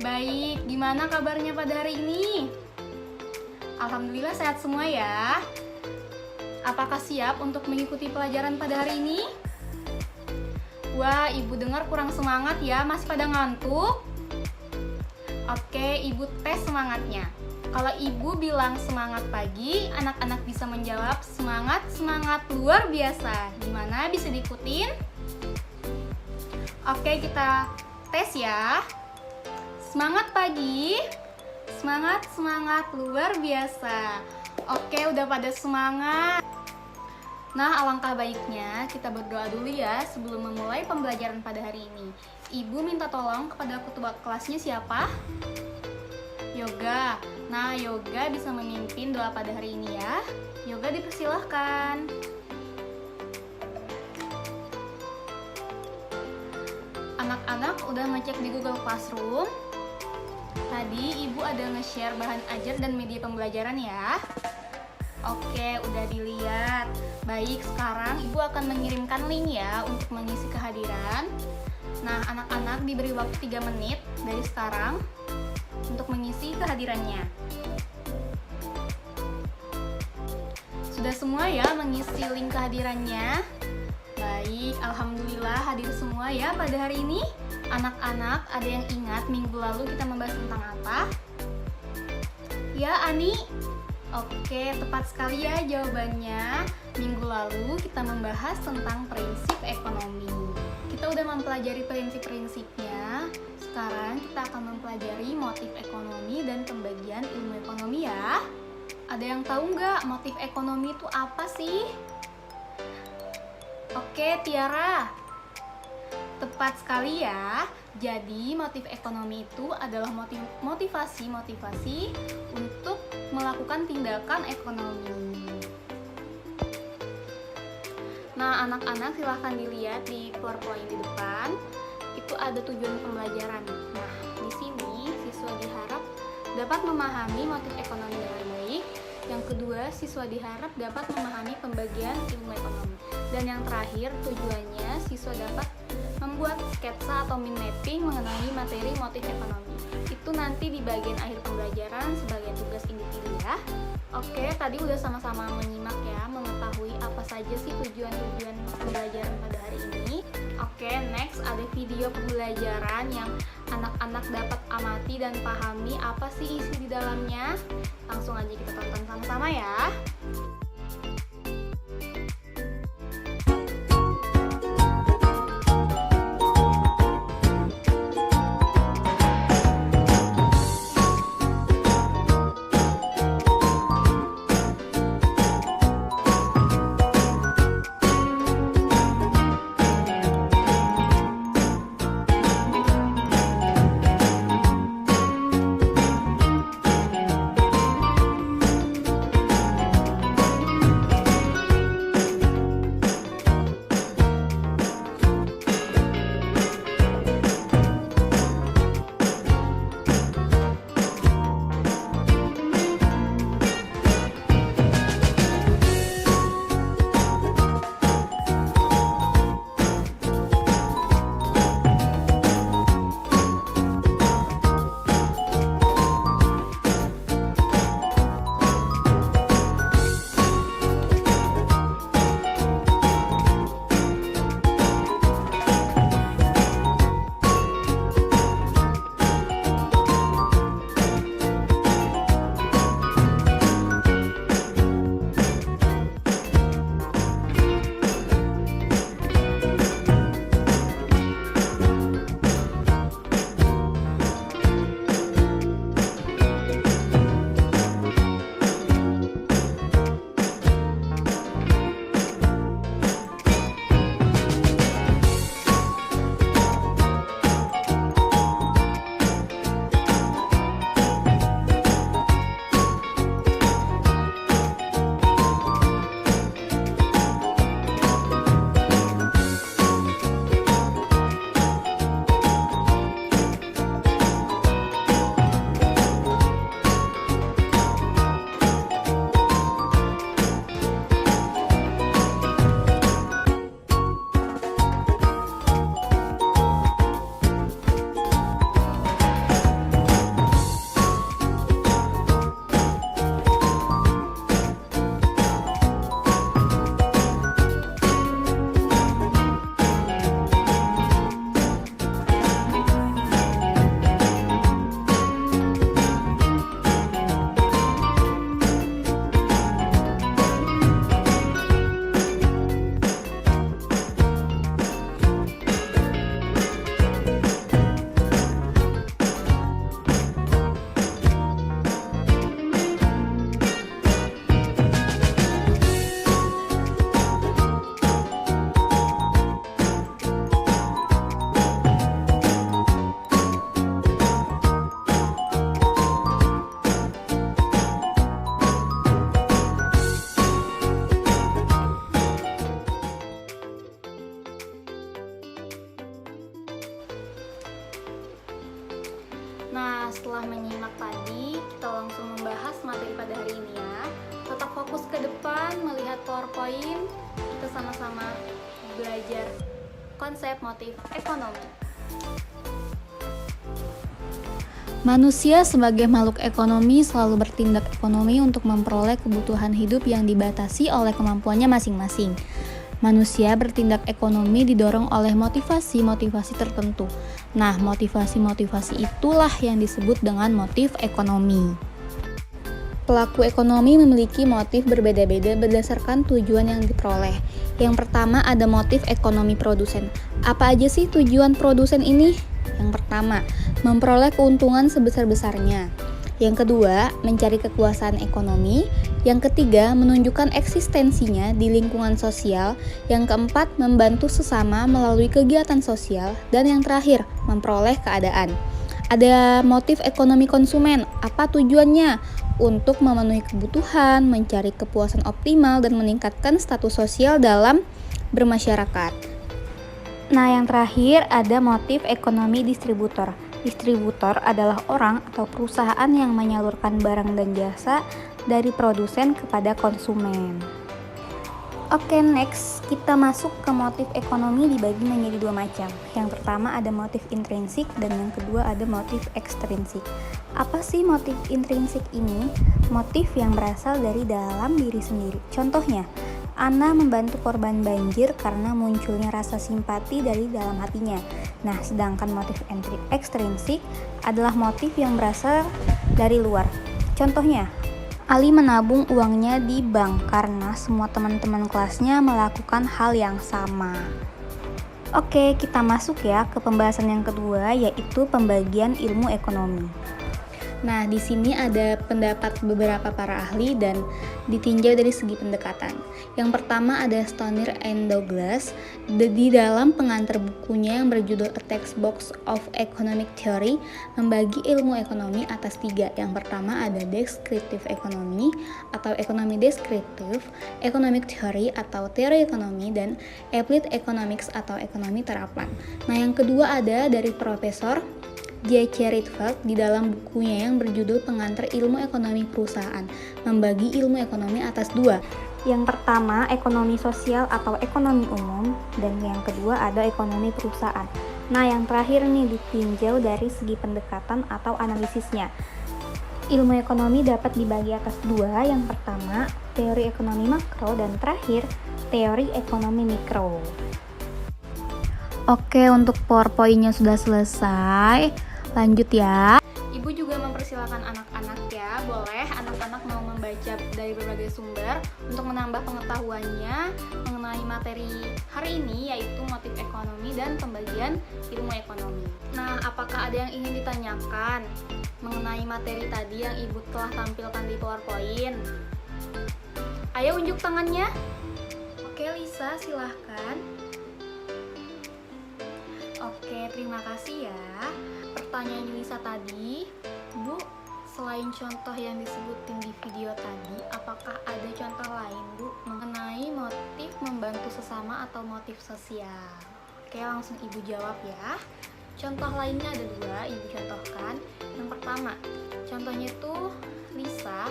Baik, gimana kabarnya pada hari ini? Alhamdulillah sehat semua ya. Apakah siap untuk mengikuti pelajaran pada hari ini? Wah, ibu dengar kurang semangat ya, masih pada ngantuk? Oke, ibu tes semangatnya. Kalau ibu bilang semangat pagi, anak-anak bisa menjawab semangat luar biasa. Gimana, bisa diikutin? Oke, kita tes ya. Semangat pagi, semangat luar biasa. Oke, udah pada semangat. Nah, alangkah baiknya kita berdoa dulu ya sebelum memulai pembelajaran pada hari ini. Ibu minta tolong kepada ketua kelasnya siapa? Yoga. Nah, Yoga bisa memimpin doa pada hari ini ya. Yoga dipersilahkan. Anak-anak udah ngecek di Google Classroom. Tadi ibu ada nge-share bahan ajar dan media pembelajaran ya. Oke, udah dilihat. Baik, sekarang ibu akan mengirimkan link ya untuk mengisi kehadiran. Nah, anak-anak diberi waktu 3 menit dari sekarang untuk mengisi kehadirannya. Sudah semua ya mengisi link kehadirannya? Baik, alhamdulillah hadir semua ya pada hari ini. Anak-anak, ada yang ingat minggu lalu kita membahas tentang apa? Ya, Ani? Oke, tepat sekali ya jawabannya. Minggu lalu kita membahas tentang prinsip ekonomi. Kita udah mempelajari prinsip-prinsipnya. Sekarang kita akan mempelajari motif ekonomi dan pembagian ilmu ekonomi ya. Ada yang tahu nggak motif ekonomi itu apa sih? Oke, Tiara. Tepat sekali ya. Jadi motif ekonomi itu adalah motivasi untuk melakukan tindakan ekonomi. Nah, anak-anak silahkan dilihat di PowerPoint di depan. Itu ada tujuan pembelajaran. Nah, di sini siswa diharap dapat memahami motif ekonomi dengan baik. Yang kedua, siswa diharap dapat memahami pembagian ilmu ekonomi. Dan yang terakhir, tujuannya siswa dapat membuat sketsa atau mind mapping mengenai materi motif ekonomi. Itu nanti di bagian akhir pembelajaran sebagai tugas individu ya. Oke, tadi udah sama-sama menyimak ya, mengetahui apa saja sih tujuan-tujuan pembelajaran pada hari ini. Oke, next ada video pembelajaran yang anak-anak dapat amati dan pahami apa sih isi di dalamnya. Langsung aja kita tonton sama-sama ya. Nah, setelah menyimak tadi, kita langsung membahas materi pada hari ini ya. Tetap fokus ke depan, melihat PowerPoint, kita sama-sama belajar konsep motif ekonomi. Manusia sebagai makhluk ekonomi selalu bertindak ekonomi untuk memperoleh kebutuhan hidup yang dibatasi oleh kemampuannya masing-masing. Manusia bertindak ekonomi didorong oleh motivasi-motivasi tertentu. Nah, motivasi-motivasi itulah yang disebut dengan motif ekonomi. Pelaku ekonomi memiliki motif berbeda-beda berdasarkan tujuan yang diperoleh. Yang pertama ada motif ekonomi produsen. Apa aja sih tujuan produsen ini? Yang pertama, memperoleh keuntungan sebesar-besarnya. Yang kedua, mencari kekuasaan ekonomi. Yang ketiga, menunjukkan eksistensinya di lingkungan sosial. Yang keempat, membantu sesama melalui kegiatan sosial. Dan yang terakhir, memperoleh keadaan. Ada motif ekonomi konsumen. Apa tujuannya? Untuk memenuhi kebutuhan, mencari kepuasan optimal, dan meningkatkan status sosial dalam bermasyarakat. Nah, yang terakhir ada motif ekonomi distributor. Distributor adalah orang atau perusahaan yang menyalurkan barang dan jasa dari produsen kepada konsumen. Oke, next kita masuk ke motif ekonomi dibagi menjadi dua macam. Yang pertama ada motif intrinsik dan yang kedua ada motif ekstrinsik. Apa sih motif intrinsik ini? Motif yang berasal dari dalam diri sendiri. Contohnya, Ana membantu korban banjir karena munculnya rasa simpati dari dalam hatinya. Nah, sedangkan motif ekstrinsik adalah motif yang berasal dari luar. Contohnya, Ali menabung uangnya di bank karena semua teman-teman kelasnya melakukan hal yang sama. Oke, kita masuk ya ke pembahasan yang kedua, yaitu pembagian ilmu ekonomi. Nah, di sini ada pendapat beberapa para ahli dan ditinjau dari segi pendekatan. Yang pertama ada Stonir and Douglas di dalam pengantar bukunya yang berjudul A Textbook of Economic Theory membagi ilmu ekonomi atas tiga. Yang pertama ada Descriptive Economy atau ekonomi deskriptif, Economic Theory atau teori ekonomi, dan Applied Economics atau ekonomi terapan. Nah, yang kedua ada dari Profesor J.C. Rietveld di dalam bukunya yang berjudul Pengantar Ilmu Ekonomi Perusahaan, membagi ilmu ekonomi atas dua. Yang pertama, ekonomi sosial atau ekonomi umum, dan yang kedua ada ekonomi perusahaan. Nah, yang terakhir nih ditinjau dari segi pendekatan atau analisisnya. Ilmu ekonomi dapat dibagi atas dua, yang pertama, teori ekonomi makro, dan terakhir, teori ekonomi mikro. Oke, untuk PowerPoint-nya sudah selesai. Lanjut ya. Ibu juga mempersilahkan anak-anak ya, boleh anak-anak mau membaca dari berbagai sumber untuk menambah pengetahuannya mengenai materi hari ini, yaitu motif ekonomi dan pembagian ilmu ekonomi. Nah, apakah ada yang ingin ditanyakan mengenai materi tadi yang ibu telah tampilkan di PowerPoint? Ayo unjuk tangannya. Oke, Lisa, silahkan. Oke, terima kasih ya. Pertanyaan Lisa tadi, Bu, selain contoh yang disebutin di video tadi, apakah ada contoh lain, Bu, mengenai motif membantu sesama atau motif sosial? Oke, langsung Ibu jawab ya. Contoh lainnya ada dua, Ibu contohkan. Yang pertama, contohnya itu Lisa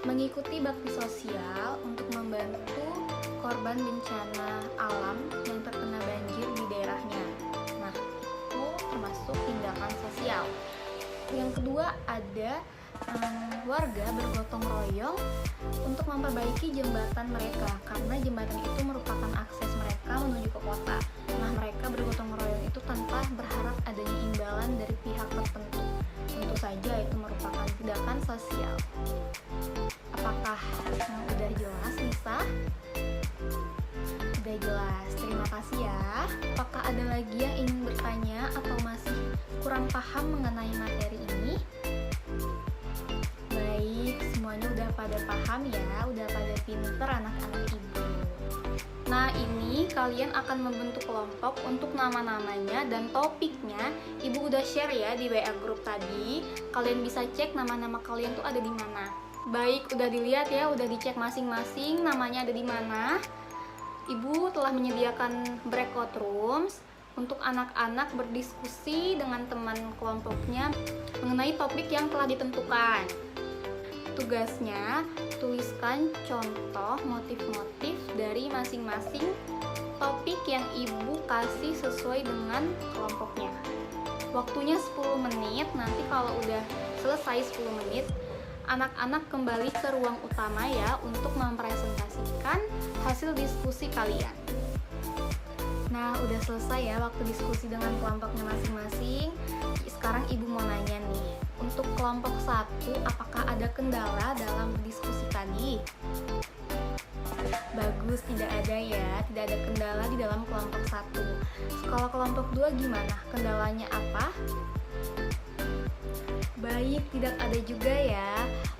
mengikuti bakti sosial untuk membantu korban bencana alam yang terkena banjir di daerahnya. Nah, itu termasuk tindakan sosial. Yang kedua ada warga bergotong royong untuk memperbaiki jembatan mereka karena jembatan itu merupakan akses mereka menuju ke kota. Nah, mereka bergotong royong itu tanpa berharap adanya imbalan dari pihak tertentu. Tentu saja itu merupakan tindakan sosial. Apakah udah jelas, Lisa? Udah jelas, terima kasih ya. Apakah ada lagi yang ingin bertanya atau masih kurang paham mengenai materi ini? Baik, semuanya udah pada paham ya, udah pada pinter anak-anak ibu. Nah, ini kalian akan membentuk kelompok untuk nama-namanya dan topiknya ibu udah share ya di WA group tadi. Kalian bisa cek nama-nama kalian tuh ada di mana. Baik, udah dilihat ya, udah dicek masing-masing namanya ada di mana. Ibu telah menyediakan breakout rooms untuk anak-anak berdiskusi dengan teman kelompoknya mengenai topik yang telah ditentukan. Tugasnya, tuliskan contoh motif-motif dari masing-masing topik yang ibu kasih sesuai dengan kelompoknya. Waktunya 10 menit, nanti kalau udah selesai 10 menit, anak-anak kembali ke ruang utama ya untuk mempresentasikan hasil diskusi kalian. Nah, udah selesai ya waktu diskusi dengan kelompoknya masing-masing. Sekarang ibu mau nanya nih, untuk kelompok 1, apakah ada kendala dalam diskusi tadi? Bagus, tidak ada ya, tidak ada kendala di dalam kelompok 1. Kalau kelompok 2 gimana? Kendalanya apa? Baik, tidak ada juga ya.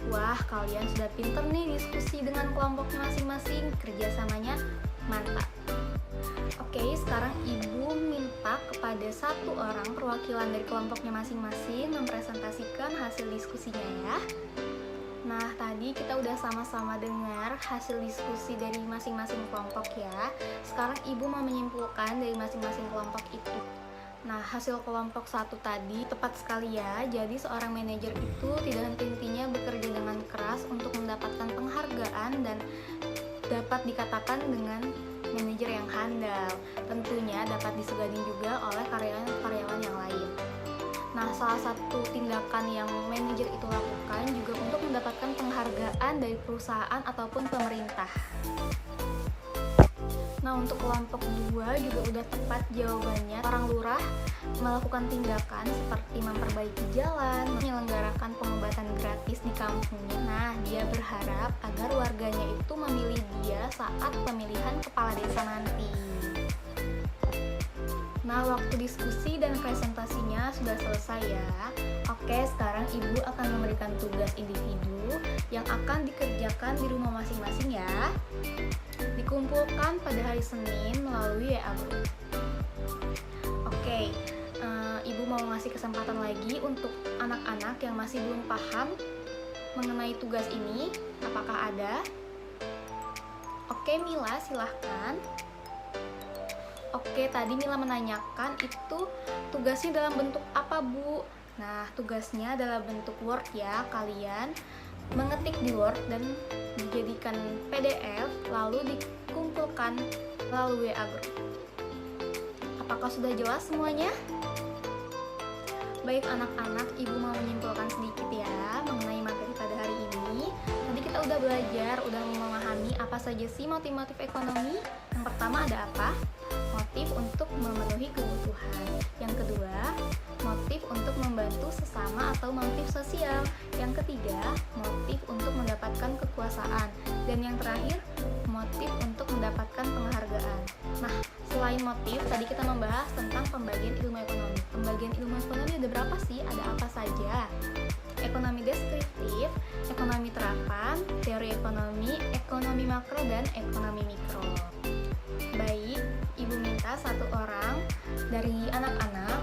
Wah, kalian sudah pinter nih diskusi dengan kelompoknya masing-masing, kerjasamanya mantap. Oke, sekarang ibu minta kepada satu orang perwakilan dari kelompoknya masing-masing mempresentasikan hasil diskusinya ya. Nah, tadi kita udah sama-sama dengar hasil diskusi dari masing-masing kelompok ya. Sekarang ibu mau menyimpulkan dari masing-masing kelompok itu. Nah, hasil kelompok 1 tadi tepat sekali ya. Jadi seorang manajer itu tidak henti-hentinya bekerja dengan keras untuk mendapatkan penghargaan dan dapat dikatakan dengan manajer yang handal. Tentunya dapat disegani juga oleh karyawan-karyawan yang lain. Nah, salah satu tindakan yang manajer itu lakukan juga untuk mendapatkan penghargaan dari perusahaan ataupun pemerintah. Nah, untuk kelompok 2 juga udah tepat jawabannya. Orang lurah melakukan tindakan seperti memperbaiki jalan, menyelenggarakan pengobatan gratis di kampungnya. Nah, dia berharap agar warganya itu memilih dia saat pemilihan kepala desa nanti. Nah, waktu diskusi dan presentasinya sudah selesai ya. Oke, sekarang ibu akan memberikan tugas individu yang akan dikerjakan di rumah masing-masing ya. Dikumpulkan pada hari Senin melalui WA Group. Oke, ibu mau ngasih kesempatan lagi untuk anak-anak yang masih belum paham mengenai tugas ini. Apakah ada? Oke, Mila, silahkan. Oke, tadi Mila menanyakan itu tugasnya dalam bentuk apa, Bu? Nah, tugasnya dalam bentuk Word ya. Kalian mengetik di Word dan dijadikan PDF lalu dikumpulkan melalui WA Group. Apakah sudah jelas semuanya? Baik anak-anak, ibu mau menyimpulkan sedikit ya mengenai materi pada hari ini. Tadi kita udah belajar, udah memahami apa saja sih motif-motif ekonomi. Yang pertama ada apa? Motif untuk memenuhi kebutuhan. Yang kedua, motif untuk membantu sesama atau motif sosial. Yang ketiga, motif untuk mendapatkan kekuasaan. Dan yang terakhir, motif untuk mendapatkan penghargaan. Nah, selain motif, tadi kita membahas tentang pembagian ilmu ekonomi. Pembagian ilmu ekonomi ada berapa sih? Ada apa saja? Ekonomi deskriptif, ekonomi terapan, teori ekonomi, ekonomi makro, dan ekonomi mikro. Baik, ibu minta satu orang dari anak-anak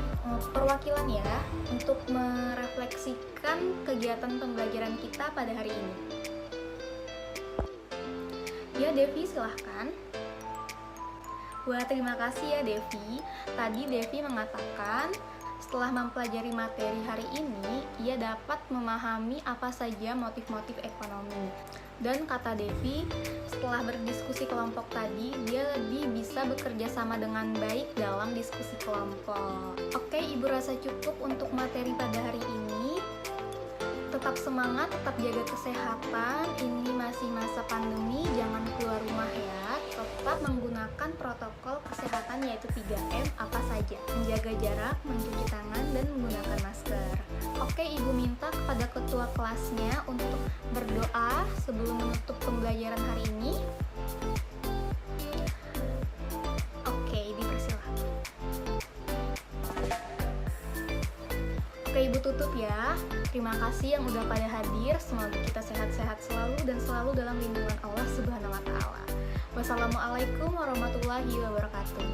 perwakilan ya untuk merefleksikan kegiatan pembelajaran kita pada hari ini. Ya, Devi silahkan. Wah, terima kasih ya Devi. Tadi Devi mengatakan setelah mempelajari materi hari ini, ia dapat memahami apa saja motif-motif ekonomi. Dan kata Devi, setelah berdiskusi kelompok tadi, dia lebih bisa bekerja sama dengan baik dalam diskusi kelompok. Oke, Ibu rasa cukup untuk materi pada hari ini. Tetap semangat, tetap jaga kesehatan. Ini masih masa pandemi, jangan keluar rumah ya. Tetap menggunakan protokol kesehatan yaitu 3M apa saja. Menjaga jarak, mencuci tangan, dan menggunakan masker. Oke, Ibu minta kepada ketua kelasnya untuk berdoa sebelum menutup pembelajaran hari ini. Oke, dipersilakan. Oke, Ibu tutup ya. Terima kasih yang udah pada hadir. Semoga kita sehat-sehat selalu dan selalu dalam lindungan Allah Subhanahu wa Ta'ala. Wassalamualaikum warahmatullahi wabarakatuh.